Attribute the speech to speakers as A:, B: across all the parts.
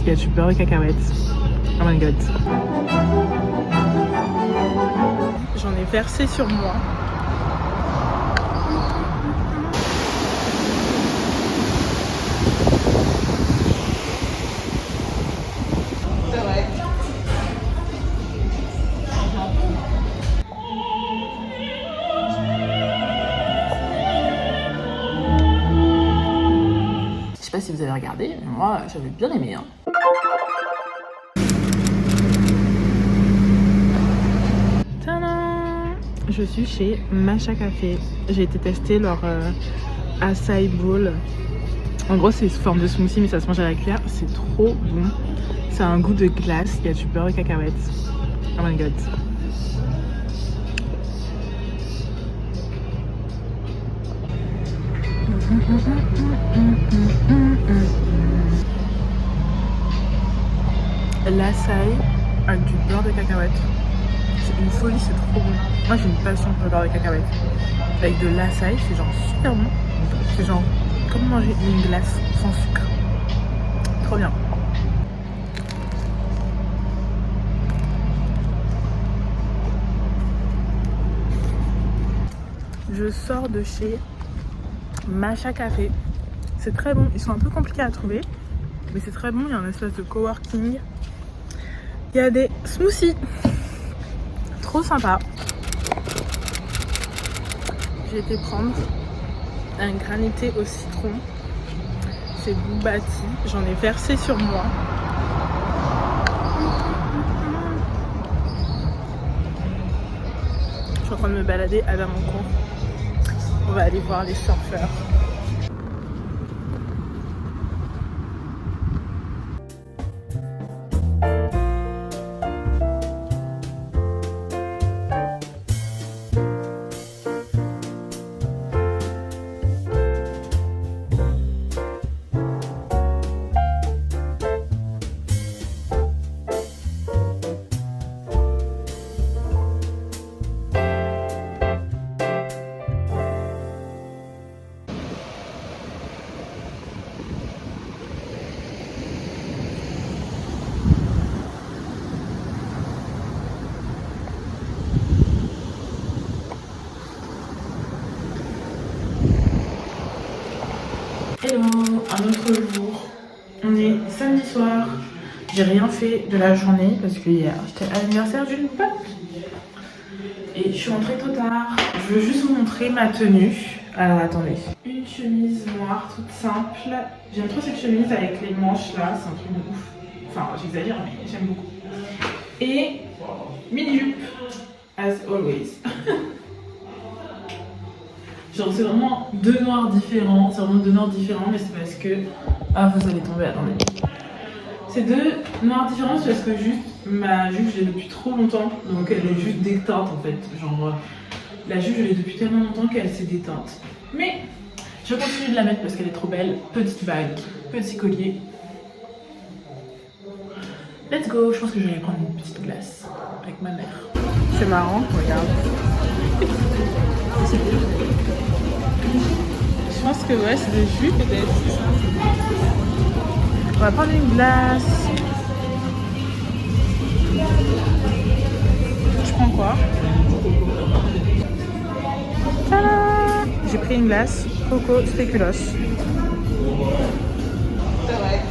A: il y a du beurre de cacahuète. Oh my god. J'en ai versé sur moi.
B: C'est vrai.
A: Je sais pas si vous avez regardé, mais moi j'avais bien aimé. Hein. Tadam! Je suis chez Matcha Café. J'ai été tester leur acai bowl. En gros, c'est sous forme de smoothie, mais ça se mange à la cuillère. C'est trop bon. Ça a un goût de glace. Il y a du beurre de cacahuète. Oh my god. L'acai avec du beurre de cacahuète. C'est une folie, c'est trop bon. Moi j'ai une passion pour le beurre de cacahuète. Avec de l'acai, c'est genre super bon. C'est genre comme manger une glace sans sucre. Trop bien. Je sors de chez Matcha Café. C'est très bon. Ils sont un peu compliqués à trouver, mais c'est très bon. Il y a un espèce de coworking. Il y a des smoothies. Trop sympa. J'ai été prendre un granité au citron. C'est Boubati. J'en ai versé sur moi. Je suis en train de me balader à Damancourt. On va aller voir les surfeurs. Hello, un autre jour. On est samedi soir. J'ai rien fait de la journée parce que hier j'étais à l'anniversaire d'une pote. Et je suis rentrée trop tard. Je veux juste vous montrer ma tenue. Alors attendez. Une chemise noire toute simple. J'aime trop cette chemise avec les manches là. C'est un truc de ouf. Enfin j'exagère mais j'aime beaucoup. Et mini-jupe. As always. Genre c'est vraiment deux noirs différents, c'est vraiment deux noirs différents, mais c'est parce que... Ah vous allez tomber, attendez. C'est deux noirs différents, c'est parce que juste ma jupe je l'ai depuis trop longtemps, donc elle est juste déteinte en fait. Genre la jupe je l'ai depuis tellement longtemps qu'elle s'est déteinte. Mais je continue de la mettre parce qu'elle est trop belle. Petite bague, petit collier. Let's go, je pense que je vais aller prendre une petite glace avec ma mère. C'est marrant, regarde. Je pense que ouais, c'est des jus peut-être. On va prendre une glace. Je prends quoi? Tadam! J'ai pris une glace Coco Spéculoos.
B: C'est vrai.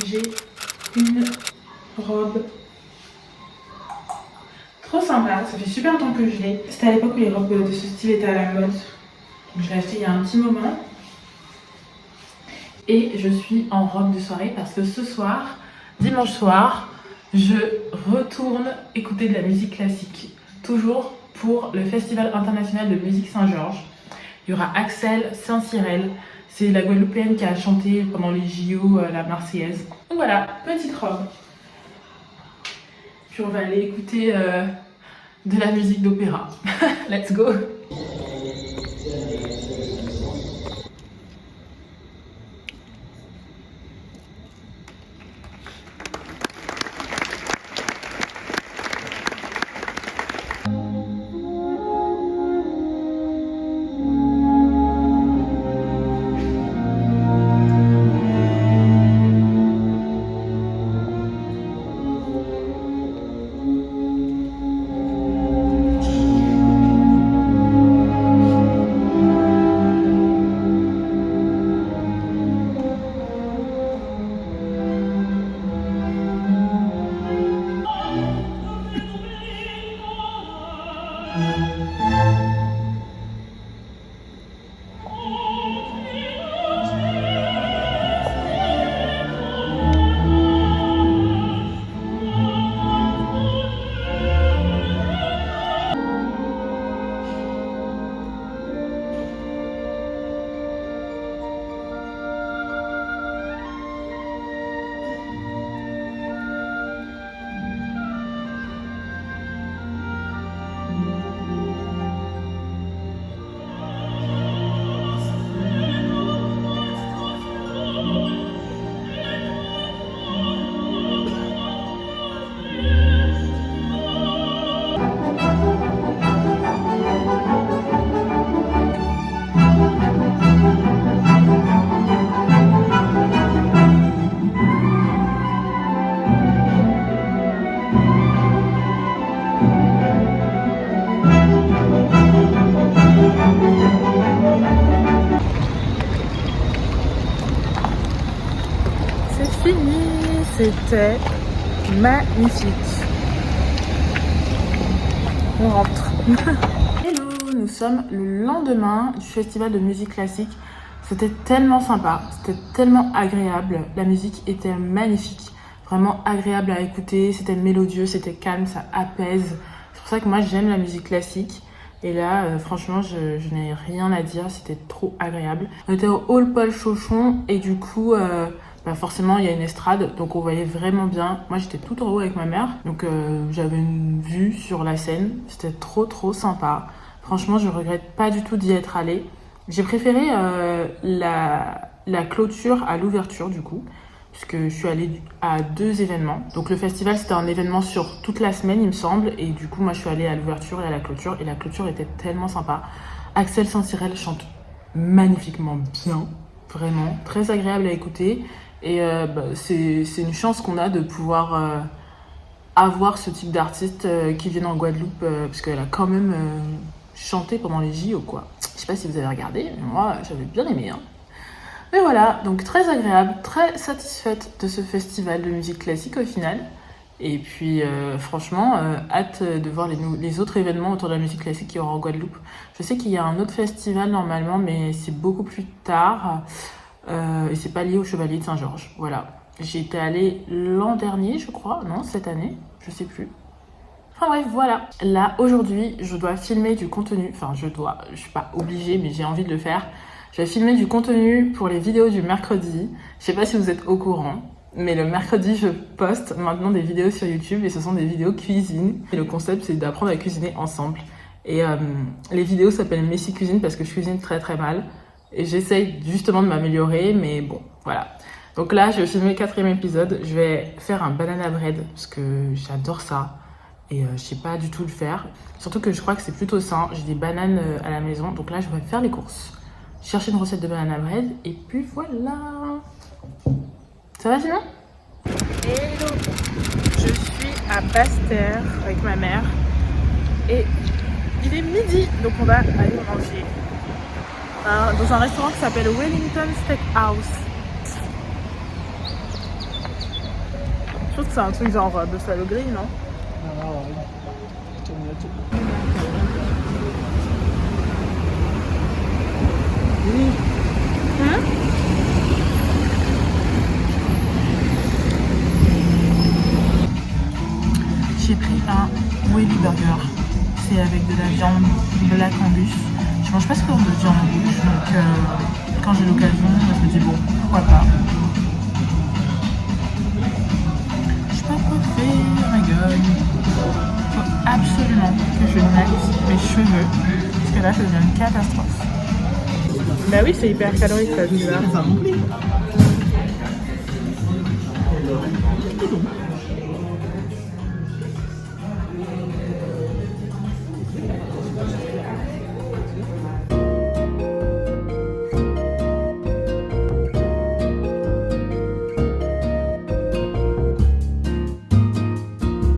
A: J'ai une robe trop sympa, ça fait super longtemps que je l'ai. C'était à l'époque où les robes de ce style étaient à la mode. Je l'ai acheté il y a un petit moment. Et je suis en robe de soirée parce que ce soir, dimanche soir, je retourne écouter de la musique classique. Toujours pour le Festival international de musique Saint-Georges. Il y aura Axel Saint-Cyril. C'est la Guadeloupéenne qui a chanté pendant les JO la Marseillaise. Donc voilà, petite robe. Puis on va aller écouter de la musique d'opéra. Let's go! C'était magnifique. On rentre. Hello, nous sommes le lendemain du festival de musique classique. C'était tellement sympa, c'était tellement agréable. La musique était magnifique, vraiment agréable à écouter. C'était mélodieux, c'était calme, ça apaise. C'est pour ça que moi j'aime la musique classique. Et là, franchement, je n'ai rien à dire, c'était trop agréable. On était au hall Paul Chauchon et du coup, forcément, il y a une estrade, donc on voyait vraiment bien. Moi, j'étais tout en haut avec ma mère, donc j'avais une vue sur la scène. C'était trop sympa. Franchement, je regrette pas du tout d'y être allée. J'ai préféré la clôture à l'ouverture, du coup, puisque je suis allée à 2 événements. Donc le festival, c'était un événement sur toute la semaine, il me semble. Et du coup, moi, je suis allée à l'ouverture et à la clôture. Et la clôture était tellement sympa. Axel Saint-Cyrel chante magnifiquement bien. Vraiment, très agréable à écouter. Et c'est une chance qu'on a de pouvoir avoir ce type d'artiste qui viennent en Guadeloupe. Parce qu'elle a quand même chanté pendant les JO, quoi. Je sais pas si vous avez regardé, mais moi, j'avais bien aimé, hein. Mais voilà, donc très agréable, très satisfaite de ce festival de musique classique au final. Et puis franchement, hâte de voir les autres événements autour de la musique classique qu'il y aura en Guadeloupe. Je sais qu'il y a un autre festival normalement, mais c'est beaucoup plus tard. Et c'est pas lié au Chevalier de Saint-Georges. Voilà. J'y étais allée l'an dernier, je crois. Non, cette année, je sais plus. Enfin bref, voilà. Là, aujourd'hui, je dois filmer du contenu. Enfin, je suis pas obligée, mais j'ai envie de le faire. Je vais filmer du contenu pour les vidéos du mercredi. Je sais pas si vous êtes au courant, mais le mercredi, je poste maintenant des vidéos sur YouTube et ce sont des vidéos cuisine. Et le concept, c'est d'apprendre à cuisiner ensemble. Et les vidéos s'appellent Messi Cuisine parce que je cuisine très mal. Et j'essaye justement de m'améliorer, mais bon, voilà. Donc là, je vais filmer le 4e épisode. Je vais faire un banana bread parce que j'adore ça. Et je sais pas du tout le faire. Surtout que je crois que c'est plutôt sain. J'ai des bananes à la maison. Donc là, je vais faire les courses. Chercher une recette de banana bread et puis voilà. Ça va sinon? Hello. Je suis à Basse-Terre avec ma mère et il est midi, donc on va aller manger dans un restaurant qui s'appelle Wellington Steakhouse. Je pense que c'est un truc genre buffalo grill, non? J'ai pris un Welly Burger. C'est avec de la viande Black Angus. Je mange pas souvent de viande rouge, donc quand j'ai l'occasion, je me dis bon, pourquoi pas. Je sais pas quoi faire, my god. Il faut absolument que je nette mes cheveux, parce que là, ça devient une catastrophe. Bah oui, c'est hyper calorique, ça, tu vois.